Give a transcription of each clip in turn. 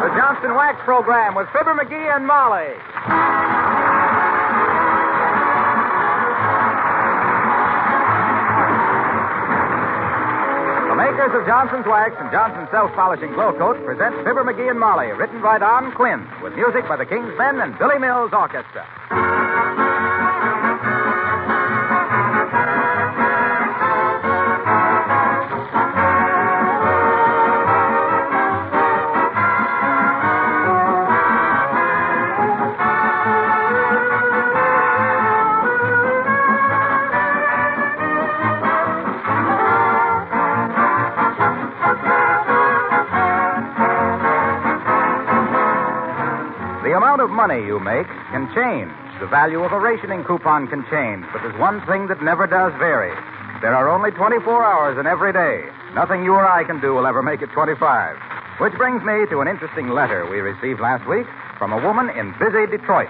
The Johnson Wax Program with Fibber McGee and Molly. The makers of Johnson's Wax and Johnson's Self-Polishing Glow Coat present Fibber McGee and Molly, written by Don Quinn, with music by the King's Men and Billy Mills Orchestra. The amount of money you make can change. The value of a rationing coupon can change, but there's one thing that never does vary. There are only 24 hours in every day. Nothing you or I can do will ever make it 25. Which brings me to an interesting letter we received last week from a woman in busy Detroit.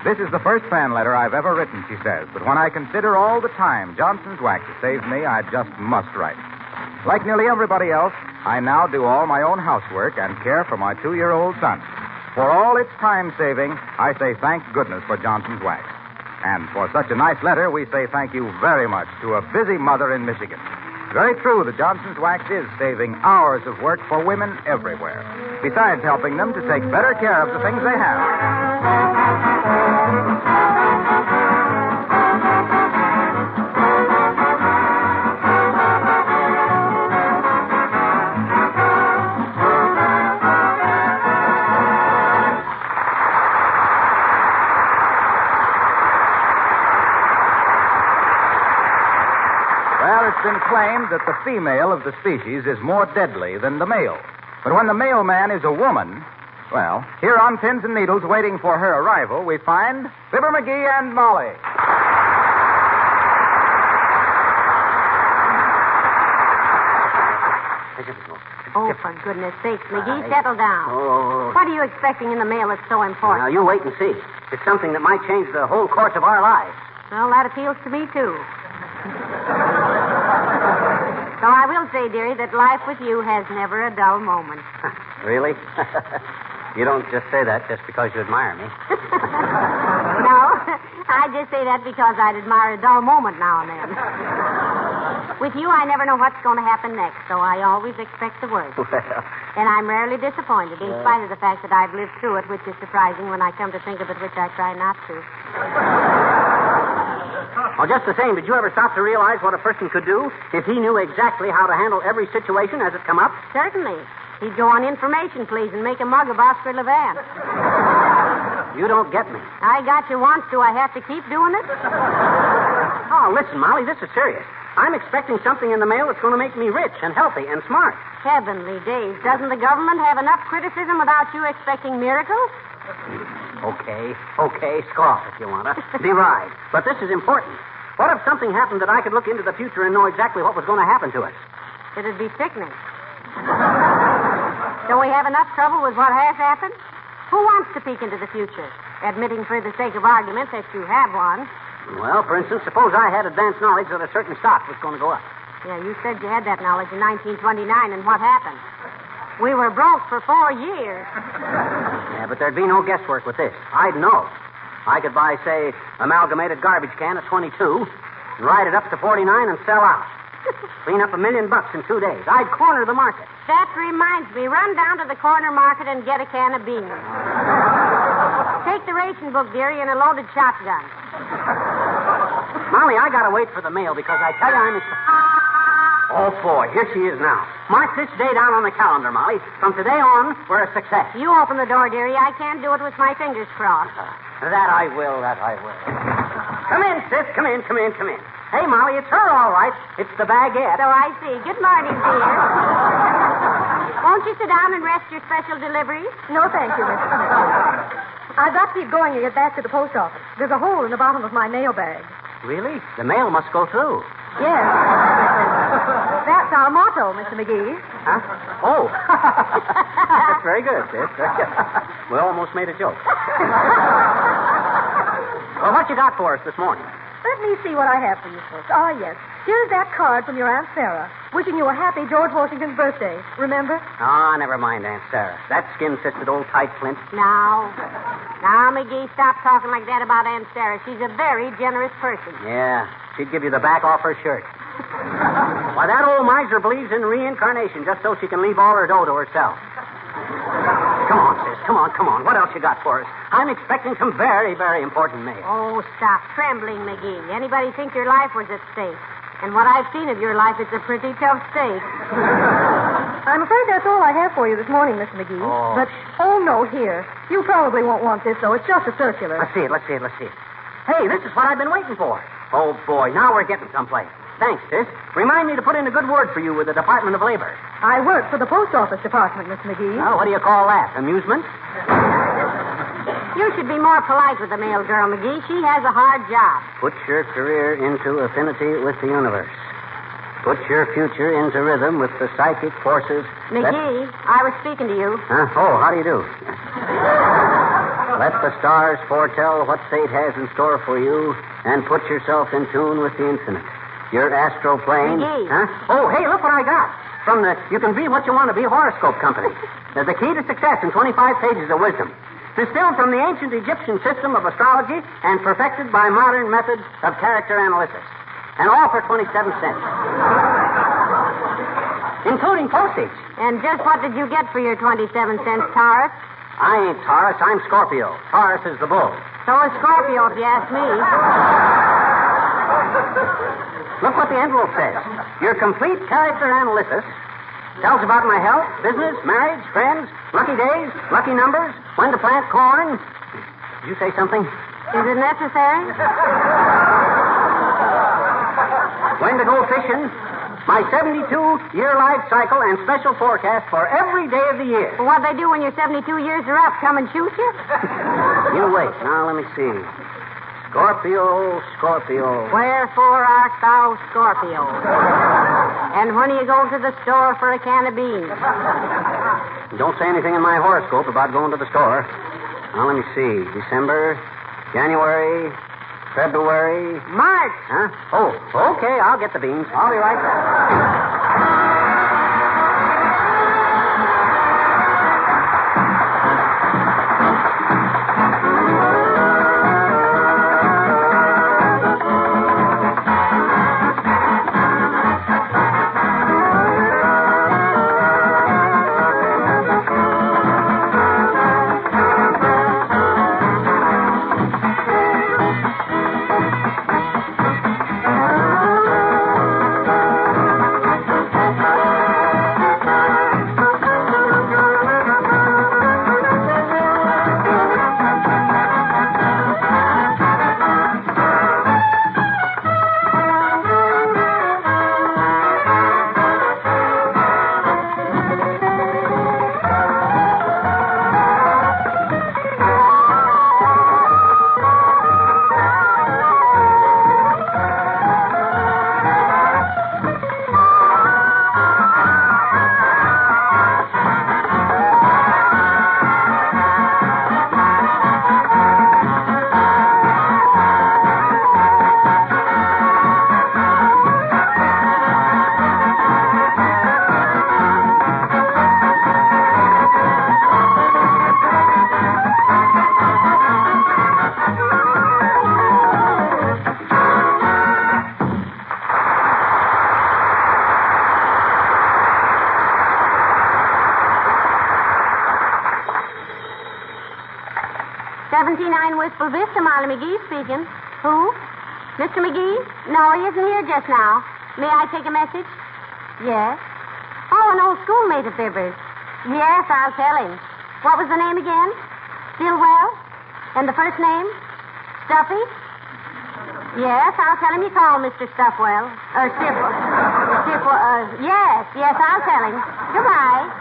This is the first fan letter I've ever written, she says, but when I consider all the time Johnson's Wax has saved me, I just must write. Like nearly everybody else, I now do all my own housework and care for my 2-year-old son. For all its time saving, I say thank goodness for Johnson's Wax. And for such a nice letter, we say thank you very much to a busy mother in Michigan. Very true that Johnson's Wax is saving hours of work for women everywhere, besides helping them to take better care of the things they have. It's been claimed that the female of the species is more deadly than the male. But when the male man is a woman, well, here on Pins and Needles waiting for her arrival, we find Fibber McGee and Molly. Oh, for goodness sakes, McGee, settle down. Oh. What are you expecting in the mail that's so important? Now, you wait and see. It's something that might change the whole course of our lives. Well, that appeals to me, too. So I will say, dearie, that life with you has never a dull moment. Really? You don't just say that just because you admire me. No, I just say that because I'd admire a dull moment now and then. With you, I never know what's going to happen next, so I always expect the worst. Well. And I'm rarely disappointed, in spite of the fact that I've lived through it, which is surprising when I come to think of it, which I try not to. Well, just the same, did you ever stop to realize what a person could do if he knew exactly how to handle every situation as it come up? Certainly. He'd go on information, please, and make a mug of Oscar Levant. You don't get me. I got you once. Do I have to keep doing it? Oh, listen, Molly, this is serious. I'm expecting something in the mail that's going to make me rich and healthy and smart. Heavenly days. Doesn't the government have enough criticism without you expecting miracles? Okay, scoff if you want to. Be right. But this is important. What if something happened that I could look into the future and know exactly what was going to happen to us? It'd be sickening. Don't we have enough trouble with what has happened? Who wants to peek into the future? Admitting for the sake of argument that you have one. Well, for instance, suppose I had advanced knowledge that a certain stock was going to go up. Yeah, you said you had that knowledge in 1929, and what happened? We were broke for 4 years. Yeah, but there'd be no guesswork with this. I'd know. I could buy, say, amalgamated garbage can at 22, ride it up to 49 and sell out. Clean up $1 million in 2 days. I'd corner the market. That reminds me. Run down to the corner market and get a can of beans. Take the ration book, dearie, and a loaded shotgun. Molly, I gotta wait for the mail because I tell you I'm... Oh, boy, here she is now. Mark this day down on the calendar, Molly. From today on, we're a success. You open the door, dearie. I can't do it with my fingers crossed. That I will. Come in, sis. Come in. Hey, Molly, it's her, all right. It's the baguette. So I see. Good morning, dear. Won't you sit down and rest your special deliveries? No, thank you, Mrs. McGee. I've got to keep going to get back to the post office. There's a hole in the bottom of my mail bag. Really? The mail must go through. Yes. That's our motto, Mr. McGee. Huh? Oh. That's very good, sis. We almost made a joke. Well, what you got for us this morning? Let me see what I have for you, folks. Oh, yes. Here's that card from your Aunt Sarah, wishing you a happy George Washington's birthday. Remember? Ah, never mind, Aunt Sarah. That skin-fisted old tight flint. Now, McGee, stop talking like that about Aunt Sarah. She's a very generous person. Yeah, she'd give you the back off her shirt. Why, that old miser believes in reincarnation just so she can leave all her dough to herself. Come on, sis. Come on. What else you got for us? I'm expecting some very, very important mail. Oh, stop trembling, McGee. Anybody think your life was at stake? And what I've seen of your life, it's a pretty tough stake. I'm afraid that's all I have for you this morning, Mr. McGee. Oh. But, no, here. You probably won't want this, though. It's just a circular. Let's see it. Hey, this is what I've been waiting for. Oh, boy, now we're getting someplace. Thanks, sis. Remind me to put in a good word for you with the Department of Labor. I work for the Post Office Department, Mr. McGee. Oh, what do you call that? Amusement? You should be more polite with the mail girl, McGee. She has a hard job. Put your career into affinity with the universe. Put your future into rhythm with the psychic forces. McGee, I was speaking to you. Huh? Oh, how do you do? Let the stars foretell what fate has in store for you, and put yourself in tune with the infinite. Your astral plane. McGee. Huh? Oh, hey, look what I got. From the You Can Be What You Want to Be horoscope company. There's the key to success in 25 pages of wisdom. Distilled from the ancient Egyptian system of astrology and perfected by modern methods of character analysis. And all for 27 cents. Including postage. And just what did you get for your 27 cents, Taurus? I ain't Taurus, I'm Scorpio. Taurus is the bull. So is Scorpio, if you ask me. Look what the envelope says. Your complete character analysis tells about my health, business, marriage, friends, lucky days, lucky numbers, when to plant corn. Did you say something? Is it necessary? When to go fishing, my 72-year life cycle, and special forecast for every day of the year. Well, what they do when your 72 years are up? Come and shoot you? You wait. Now, let me see. Scorpio. Wherefore art thou Scorpio? And when are you going to the store for a can of beans? Don't say anything in my horoscope about going to the store. Now, let me see. December, January, February. March. Huh? Oh, okay. I'll get the beans. I'll be right back. Wistful Vista, Molly McGee speaking. Who? Mr. McGee? No, he isn't here just now. May I take a message? Yes. Oh, an old schoolmate of Fibber's. Yes, I'll tell him. What was the name again? Stillwell? And the first name? Stuffy? Yes, I'll tell him you called Mr. Stuffwell. Yes, I'll tell him. Goodbye.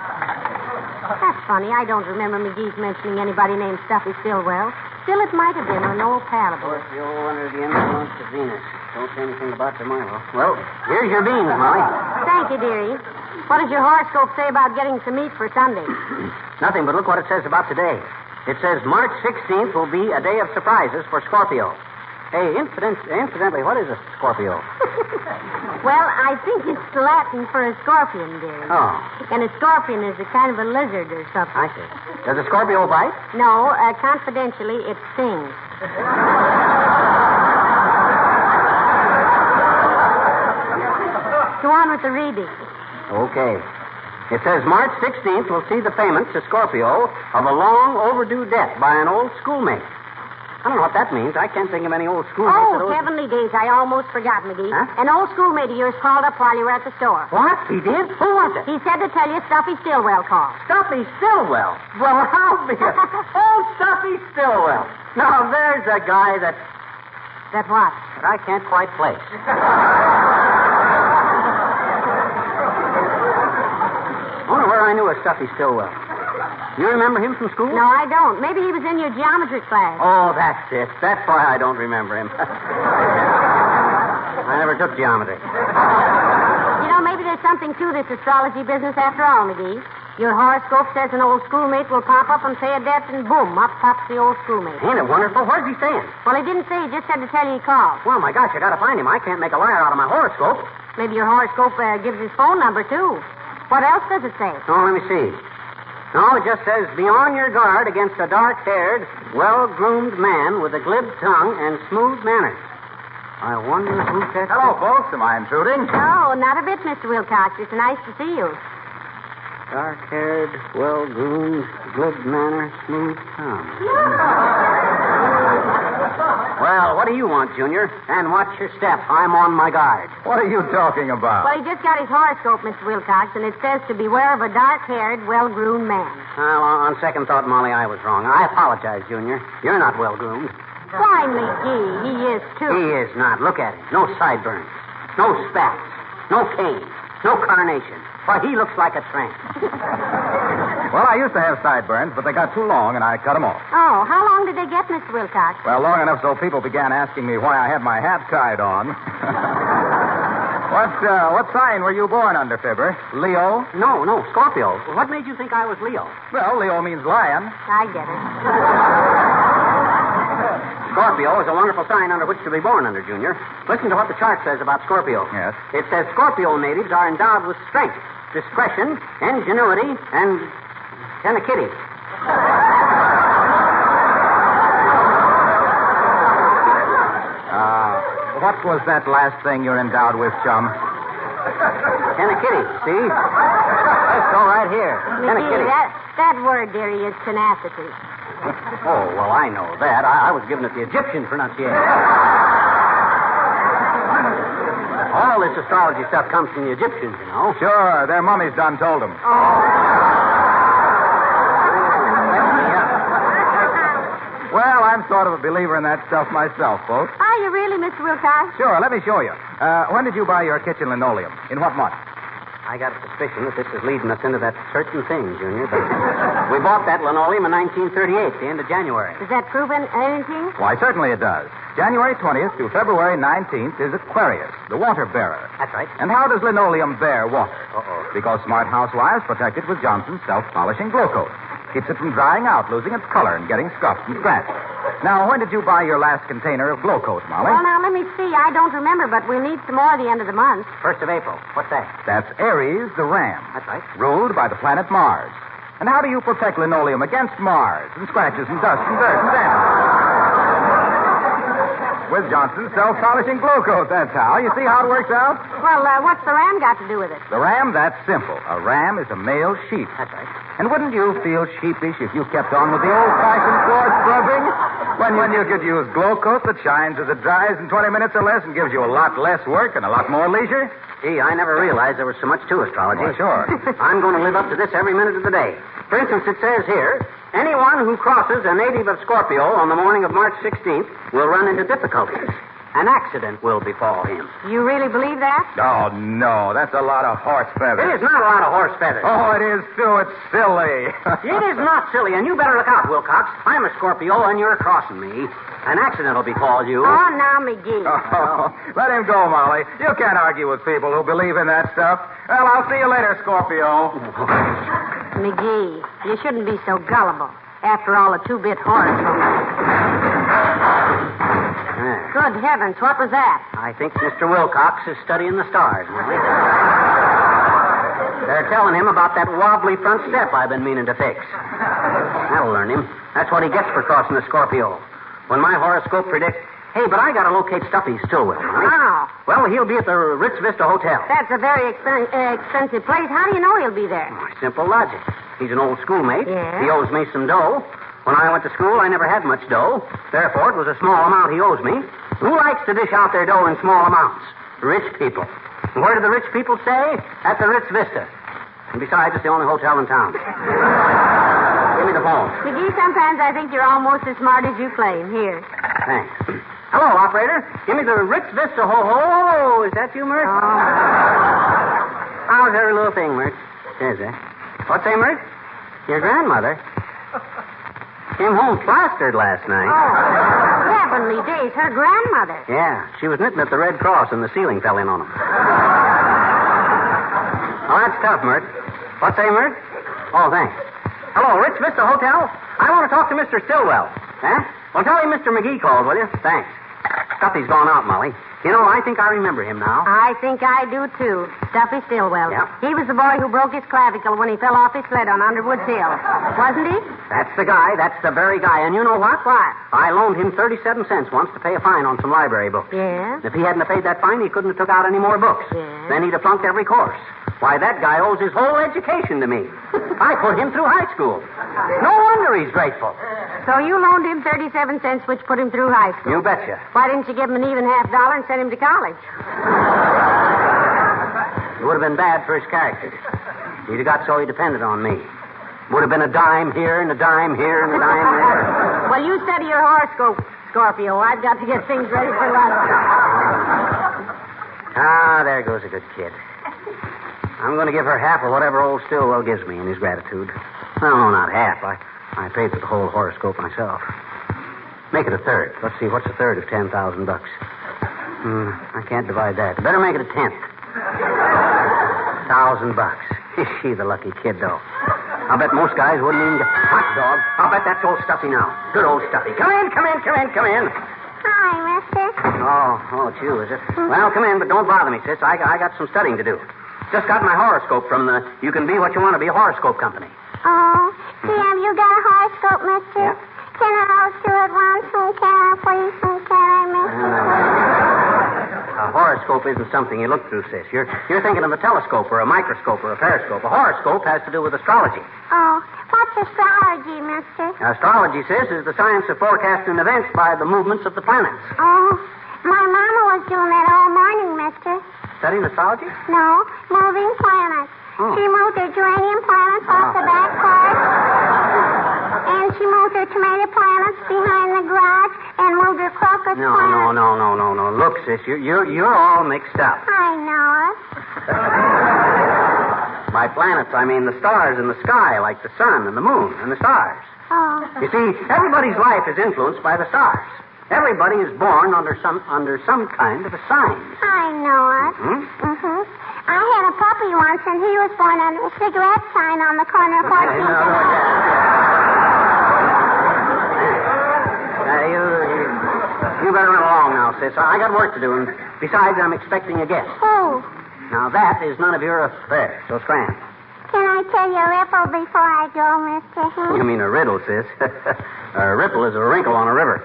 That's funny. I don't remember McGee's mentioning anybody named Stuffy Stillwell. Still, it might have been an old pal of his. Scorpio under the influence of Venus. Don't say anything about tomorrow. Well, here's your beans, Molly. Thank you, dearie. What does your horoscope say about getting some meat for Sunday? Nothing, but look what it says about today. It says March 16th will be a day of surprises for Scorpio. Hey, incidentally, what is a Scorpio? Well, I think it's Latin for a scorpion, dearie. Oh. And a scorpion is a kind of a lizard or something. I see. Does a Scorpio bite? No, confidentially, it stings. Go on with the reading. Okay. It says March 16th will see the payment to Scorpio of a long overdue debt by an old schoolmate. I don't know what that means. I can't think of any old schoolmates. Oh, heavenly days. I almost forgot, McGee. Huh? An old schoolmate of yours called up while you were at the store. What? He did? Who was it? He said to tell you Stuffy Stillwell called. Stuffy Stillwell. Well, how be it? Oh, Stuffy Stillwell. Now, there's a guy that That what? I can't quite place. I wonder where I knew a Stuffy Stillwell. You remember him from school? No, I don't. Maybe he was in your geometry class. Oh, that's it. That's why I don't remember him. I never took geometry. You know, maybe there's something to this astrology business after all, McGee. Your horoscope says an old schoolmate will pop up and pay a debt, and boom, up pops the old schoolmate. Ain't it wonderful? Where's he staying? Well, he didn't say. He just said to tell you he called. Well, my gosh, I gotta find him. I can't make a liar out of my horoscope. Maybe your horoscope gives his phone number, too. What else does it say? Oh, let me see. No, it just says, be on your guard against a dark-haired, well-groomed man with a glib tongue and smooth manners. I wonder who that... Hello, folks. Am I intruding? Oh, not a bit, Mr. Wilcox. It's nice to see you. Dark-haired, well-groomed, glib manner, smooth tongue. Well, what do you want, Junior? And watch your step. I'm on my guard. What are you talking about? Well, he just got his horoscope, Mr. Wilcox, and it says to beware of a dark-haired, well-groomed man. Well, on second thought, Molly, I was wrong. I apologize, Junior. You're not well-groomed. Why, McGee, he is, too. He is not. Look at him. No sideburns. No spats. No cane. No carnation. Why, he looks like a tramp. Well, I used to have sideburns, but they got too long, and I cut them off. Oh, how long did they get, Mr. Wilcox? Well, long enough so people began asking me why I had my hat tied on. What sign were you born under, Fibber? Leo? No, Scorpio. What made you think I was Leo? Well, Leo means lion. I get it. Scorpio is a wonderful sign under which to be born under, Junior. Listen to what the chart says about Scorpio. Yes. It says Scorpio natives are endowed with strength, discretion, ingenuity, and kitty. What was that last thing you're endowed with, chum? Kitty, see? Let's go right here. McGee, that word, dearie, is tenacity. Oh, well, I know that. I was giving it the Egyptian pronunciation. All this astrology stuff comes from the Egyptians, you know. Sure, their mummies done told them. Well, I'm sort of a believer in that stuff myself, folks. Are you really, Mr. Wilcox? Sure, let me show you. When did you buy your kitchen linoleum? In what month? I got a suspicion that this is leading us into that certain thing, Junior. But we bought that linoleum in 1938, the end of January. Does that prove anything? Why, certainly it does. January 20th to February 19th is Aquarius, the water bearer. That's right. And how does linoleum bear water? Uh-oh. Because smart housewives protect it with Johnson's self-polishing glow coat. Keeps it from drying out, losing its color, and getting scuffed and scratched. Now, when did you buy your last container of glow coat, Molly? Well, now, let me see. I don't remember, but we'll need some more at the end of the month. 1st of April. What's that? That's Aries, the ram. That's right. Ruled by the planet Mars. And how do you protect linoleum against Mars and scratches and dust and dirt and damage? With Johnson's self-polishing glow coat, that's how. You see how it works out? Well, what's the ram got to do with it? The ram, that's simple. A ram is a male sheep. That's right. And wouldn't you feel sheepish if you kept on with the old-fashioned floor scrubbing? When you could use glow coat that shines as it dries in 20 minutes or less and gives you a lot less work and a lot more leisure? Gee, I never realized there was so much to astrology. Well, sure. I'm going to live up to this every minute of the day. For instance, it says here, anyone who crosses a native of Scorpio on the morning of March 16th will run into difficulties. An accident will befall him. You really believe that? Oh, no. That's a lot of horse feathers. It is not a lot of horse feathers. Oh, it is, too. It's silly. It is not silly, and you better look out, Wilcox. I'm a Scorpio, and you're crossing me. An accident will befall you. Oh, now, McGee. Oh, let him go, Molly. You can't argue with people who believe in that stuff. Well, I'll see you later, Scorpio. McGee, you shouldn't be so gullible. After all, a two-bit horoscope. Yeah. Good heavens, what was that? I think Mr. Wilcox is studying the stars, Molly. They're telling him about that wobbly front step I've been meaning to fix. That'll learn him. That's what he gets for crossing the Scorpio. When my horoscope predicts... Hey, but I got to locate Stuffy Stillwell. Right? Wow. Well, he'll be at the Ritz Vista Hotel. That's a very expensive place. How do you know he'll be there? Oh, simple logic. He's an old schoolmate. Yeah. He owes me some dough. When I went to school, I never had much dough. Therefore, it was a small amount he owes me. Who likes to dish out their dough in small amounts? Rich people. And where do the rich people stay? At the Ritz Vista. And besides, it's the only hotel in town. Give me the phone. McGee, sometimes I think you're almost as smart as you claim. Here. Thanks. Hello, operator. Give me the Ritz Vista ho-ho. Is that you, Mert? Oh. How's every little thing, Mert? Is it? What's that, Mert? Your grandmother came home plastered last night. Oh, heavenly days. Her grandmother. Yeah, she was knitting at the Red Cross and the ceiling fell in on them. Oh, that's tough, Mert. What's that, Mert? Oh, thanks. Hello, Ritz Vista Hotel? I want to talk to Mr. Stillwell. Huh? Well, tell him Mr. McGee called, will you? Thanks. Stuffy's gone out, Molly. You know, I think I remember him now. I think I do, too. Stuffy Stillwell. Yeah. He was the boy who broke his clavicle when he fell off his sled on Underwood's Hill. Wasn't he? That's the guy. That's the very guy. And you know what? What? I loaned him 37 cents once to pay a fine on some library books. Yeah? If he hadn't have paid that fine, he couldn't have took out any more books. Yeah. Then he'd have flunked every course. Why, that guy owes his whole education to me. I put him through high school. No wonder he's grateful. So you loaned him 37 cents, which put him through high school. You betcha. Why didn't you give him an even $50 and send him to college? It would have been bad for his character. He'd have got so he depended on me. Would have been a dime here and a dime here and a dime there. Well, you study your horoscope, Scorpio. I've got to get things ready for lunch. Ah, there goes a good kid. I'm going to give her half of whatever old Stillwell gives me in his gratitude. No, not half. I paid for the whole horoscope myself. Make it a third. Let's see, what's a third of $10,000? I can't divide that. Better make it a tenth. $1,000. Is she the lucky kid, though? I'll bet most guys wouldn't even get... Hot dog. I'll bet that's old Stuffy now. Good old Stuffy. Come in. Hi, mister. Oh, it's you, is it? Well, come in, but don't bother me, sis. I got some studying to do. Just got my horoscope from the You Can Be What You Want to Be horoscope company. Oh, have you got a horoscope, mister? Yeah. Can I all do it once? And can I please? And can I, mister? A horoscope isn't something you look through, sis. You're thinking of a telescope or a microscope or a periscope. A horoscope has to do with astrology. Oh, what's astrology, mister? Astrology, sis, is the science of forecasting events by the movements of the planets. Oh, my mama was doing that all morning, mister. Studying astrology? No, moving planets. Oh. She moved her geranium planets off the back part, and she moved her tomato planets behind the garage, and moved her crocus No. planets. No. Look, sis, you're all mixed up. I know it. By planets, I mean the stars in the sky, like the sun and the moon and the stars. Oh. You see, everybody's life is influenced by the stars. Everybody is born under some kind of a sign. I know it. Mm-hmm. I had a puppy once, and he was born under a cigarette sign on the corner of 14th. You better run along now, sis. I got work to do, and besides, I'm expecting a guest. Who? Now, that is none of your affair, so scram. Can I tell you a ripple before I go, mister? You mean a riddle, sis? A ripple is a wrinkle on a river.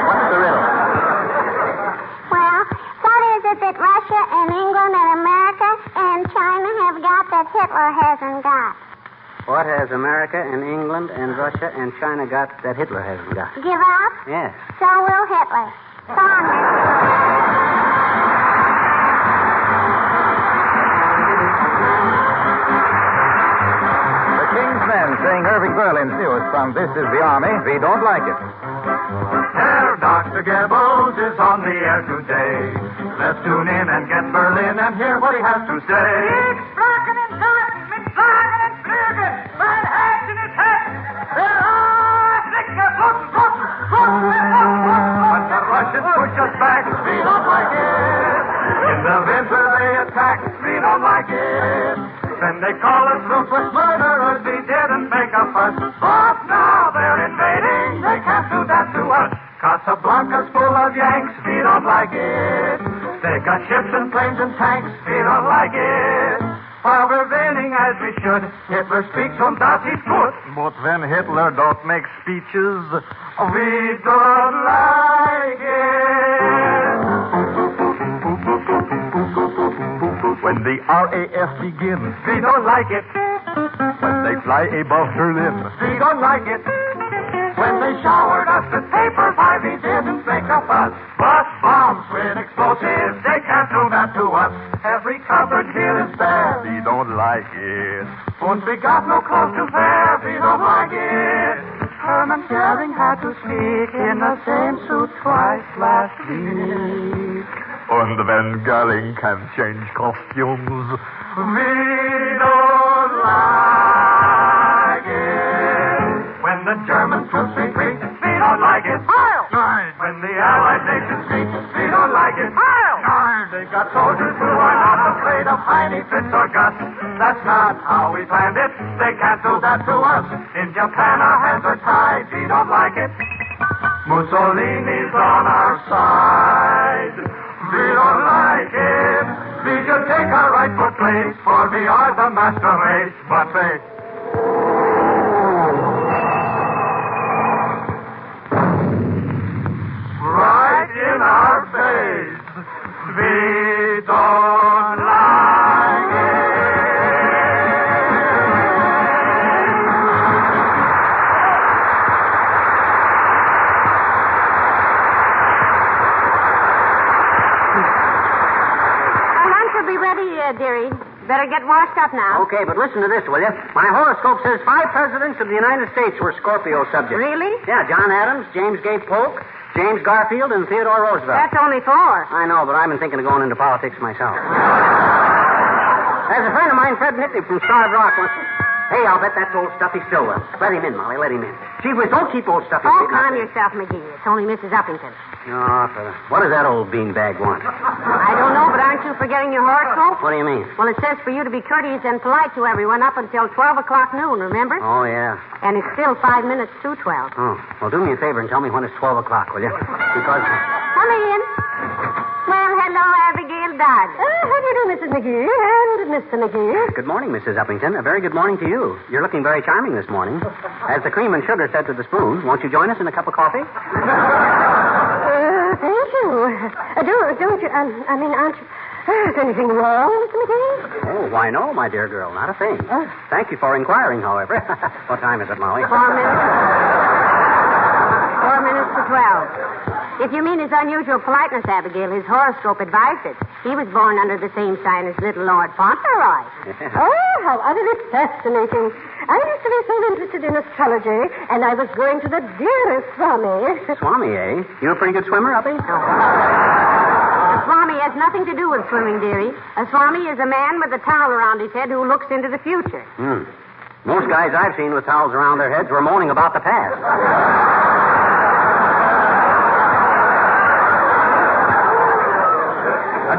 What's the riddle? Well, what is it that Russia and England and America and China have got that Hitler hasn't got? What has America and England and Russia and China got that Hitler hasn't got? Give up? Yes. So will Hitler. So on, The King's Men sing Irving Berlin's newest song, This Is the Army. We don't like it. Herr Dr. Goebbels is on the air today. Let's tune in and get Berlin and hear what he has to say. When the Russians push us back, we don't like it. In the winter they attack, we don't like it. Then they call us ruthless murderers, we didn't make a fuss. But now they're invading, they can't do that to like it. They got ships and planes and tanks, we don't like it. While we're winning as we should, Hitler speaks from das ist gut. But when Hitler don't make speeches, We don't like it. when the RAF begins, We don't like it. when they fly above Berlin, We don't like it. When they showered us with paper, why we didn't make a fuss. But bombs with explosives, they can't do that to us. Every cupboard here is bare. we don't like it. And we got no clothes to wear, we don't like it. Herman Goering had to speak in the same suit twice last week. And when Goering can change costumes, We don't like it. When the German troops retreat, we don't like it. When the Allied nations meet, we don't like it. They got soldiers who are not afraid of Heine, Fritz, or Gus. That's not how we planned it. They can't do that to us. In Japan, our hands are tied. We don't like it. Mussolini's on our side. We don't like it. We should take our rightful place, for we are the master race. But they... Right in our face. We don't like Lunch will be ready, dearie. Better get washed up now. Okay, but listen to this, will you? My horoscope says 5 presidents of the United States were Scorpio subjects. Really? Yeah, John Adams, James Gay Polk, James Garfield, and Theodore Roosevelt. That's only 4. I know, but I've been thinking of going into politics myself. There's a friend of mine, Fred Nitley from Starved Rock. Hey, I'll bet that's old Stuffy Stillwell. Let him in, Molly, let him in. Gee whiz, don't keep old Stuffy Oh, sitting calm up there. yourself, McGee. It's only Mrs. Upington. Oh, what does that old beanbag want? I don't know, but aren't you forgetting your horoscope? What do you mean? Well, it says for you to be courteous and polite to everyone up until 12 o'clock noon, remember? Oh, yeah. And it's still 5 minutes to 12. Oh, well, do me a favor and tell me when it's 12 o'clock, will you? Because... Come in. Well, hello, Abigail Dodd. How do you do, Mrs. McGee and Mr. McGee? Good morning, Mrs. Uppington. A very good morning to you. You're looking very charming this morning. As the cream and sugar said to the spoon, won't you join us in a cup of coffee? Thank you. Don't you, aren't you... Is anything wrong, Mr. McGee? Oh, why no, my dear girl. Not a thing. Thank you for inquiring, however. What time is it, Molly? 4 minutes. 4 minutes to 12. If you mean his unusual politeness, Abigail, his horoscope advised it. He was born under the same sign as little Lord Fauntleroy. Oh, how utterly fascinating. I used to be so interested in astrology, and I was going to the dearest Swami. Swami, eh? You a pretty good swimmer, Uppy? A Swami has nothing to do with swimming, dearie. A Swami is a man with a towel around his head who looks into the future. Most guys I've seen with towels around their heads were moaning about the past.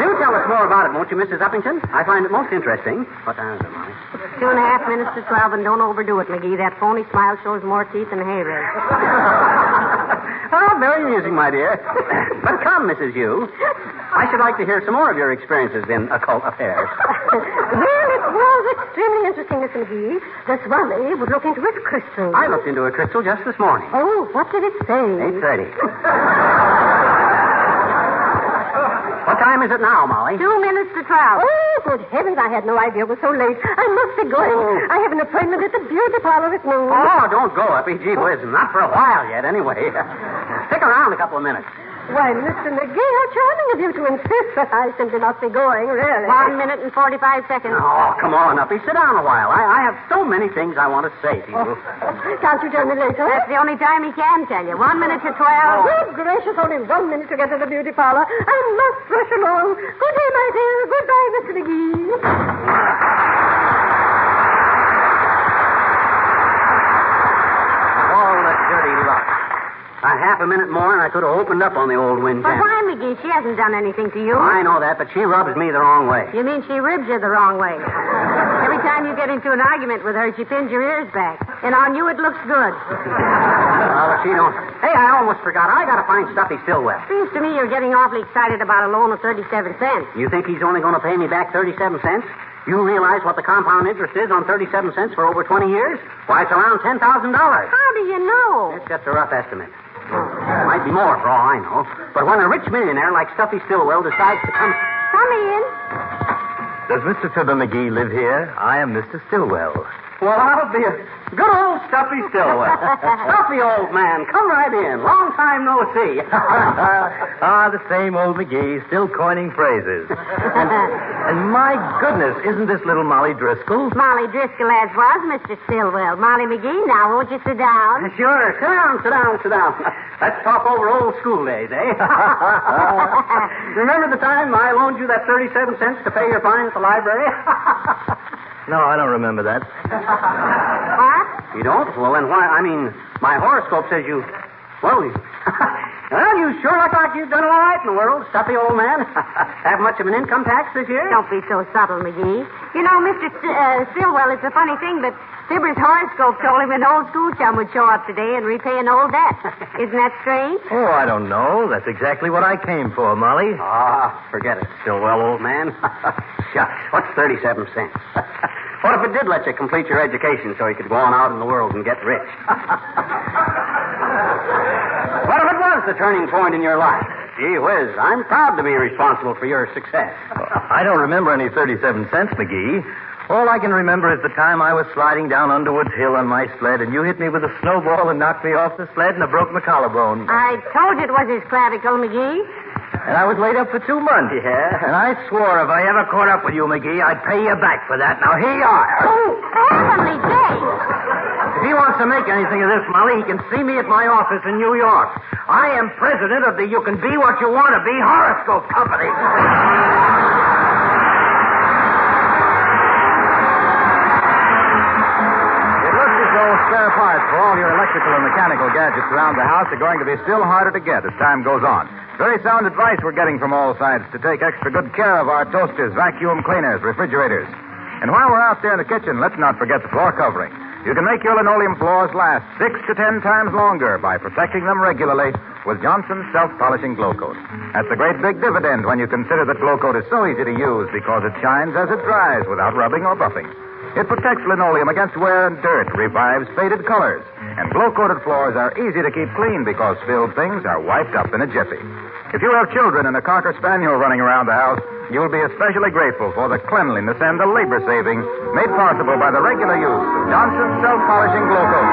Do tell us more about it, won't you, Mrs. Uppington? I find it most interesting. What time is it, Molly? 2.5 minutes to 12, and don't overdo it, McGee. That phony smile shows more teeth than a hay rake. Oh, very amusing, my dear. But come, Mrs. Yu. I should like to hear some more of your experiences in occult affairs. Well, it was extremely interesting, Mr. McGee. The Swami would look into his crystal. I looked into a crystal just this morning. Oh, what did it say? 8:30. What time is it now, Molly? 2 minutes to 12. Oh, good heavens, I had no idea it was so late. I must be going. I have an appointment at the beauty parlor at noon. Oh, don't go, Uppy. Gee whiz, not for a while yet, anyway. Stick around a couple of minutes. Why, Mr. McGee, how charming of you to insist that I simply must be going, really. 1 minute and 45 seconds. Oh, come on, Uppy. Sit down a while. I have so many things I want to say to you. Can't you tell me later? That's the only time he can tell you. 1 minute to 12. Good gracious, only 1 minute to get to the beauty parlor. I must rush along. Good day, my dear. Goodbye, Mr. McGee. All the dirty luck. A half a minute more and I could have opened up on the old wind But channel. why, McGee? She hasn't done anything to you. I know that, but she rubs me the wrong way. You mean she ribs you the wrong way. Every time you get into an argument with her, she pins your ears back. And on you, it looks good. But she don't. Hey, I almost forgot. I got to find Stuffy Stillwell. Seems to me you're getting awfully excited about a loan of 37 cents. You think he's only going to pay me back 37 cents? You realize what the compound interest is on 37 cents for over 20 years? Why, it's around $10,000. How do you know? It's just a rough estimate. It might be more for all I know. But when a rich millionaire like Stuffy Stillwell decides to come... Come in. Does Mr. Fibber McGee live here? I am Mr. Stillwell. Well, I'll be a good old Stuffy Stillwell. Stuffy, old man, come right in. Long time no see. The same old McGee, still coining phrases. And my goodness, isn't this little Molly Driscoll? Molly Driscoll as was, Mr. Stillwell. Molly McGee, now won't you sit down? Sure. Sit down. Let's talk over old school days, eh? Remember the time I loaned you that 37 cents to pay your fine at the library? No, I don't remember that. What? You don't? Well, then why? I mean, my horoscope says you... Well, you sure look like you've done all right in the world, Stuffy, old man. Have much of an income tax this year? Don't be so subtle, McGee. You know, Mr. Stillwell, it's a funny thing, but Fibber's horoscope told him an old school chum would show up today and repay an old debt. Isn't that strange? Oh, I don't know. That's exactly what I came for, Molly. Forget it, Stillwell, old man. Shucks, what's 37 cents? What if it did let you complete your education so you could go on out in the world and get rich? What if it was the turning point in your life? Gee whiz, I'm proud to be responsible for your success. I don't remember any 37 cents, McGee. All I can remember is the time I was sliding down Underwood's Hill on my sled, and you hit me with a snowball and knocked me off the sled, and I broke my collarbone. I told you it was his clavicle, McGee. And I was laid up for 2 months. Yeah? And I swore if I ever caught up with you, McGee, I'd pay you back for that. Now, here you are. Oh, heavenly days. If he wants to make anything of this, Molly, he can see me at my office in New York. I am president of the You Can Be What You Want to Be Horoscope Company. Spare parts for all your electrical and mechanical gadgets around the house are going to be still harder to get as time goes on. Very sound advice we're getting from all sides to take extra good care of our toasters, vacuum cleaners, refrigerators. And while we're out there in the kitchen, let's not forget the floor covering. You can make your linoleum floors last 6 to 10 times longer by protecting them regularly with Johnson's self-polishing Glow Coat. That's a great big dividend when you consider that Glow Coat is so easy to use because it shines as it dries without rubbing or buffing. It protects linoleum against wear and dirt, revives faded colors. And glow-coated floors are easy to keep clean because spilled things are wiped up in a jiffy. If you have children and a Cocker Spaniel running around the house, you'll be especially grateful for the cleanliness and the labor saving made possible by the regular use of Johnson's self-polishing Glow Coat.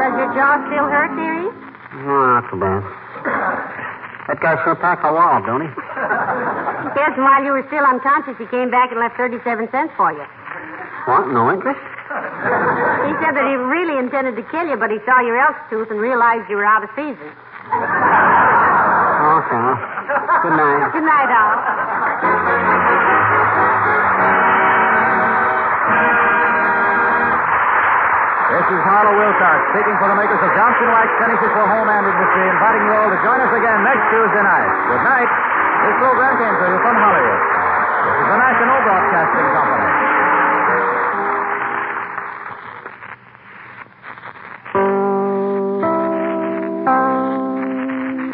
Does your jaw still hurt, dearie? Not too bad. That guy sure packed a wallop, don't he? Yes, and while you were still unconscious, he came back and left 37 cents for you. What? No interest? He said that he really intended to kill you, but he saw your elk tooth and realized you were out of season. Okay. Good night. Good night, Al. This is Harlow Wilcox speaking for the makers of Johnson Wax Finishes for Home and Industry, inviting you all to join us again next Tuesday night. Good night. This program came to you from Hollywood.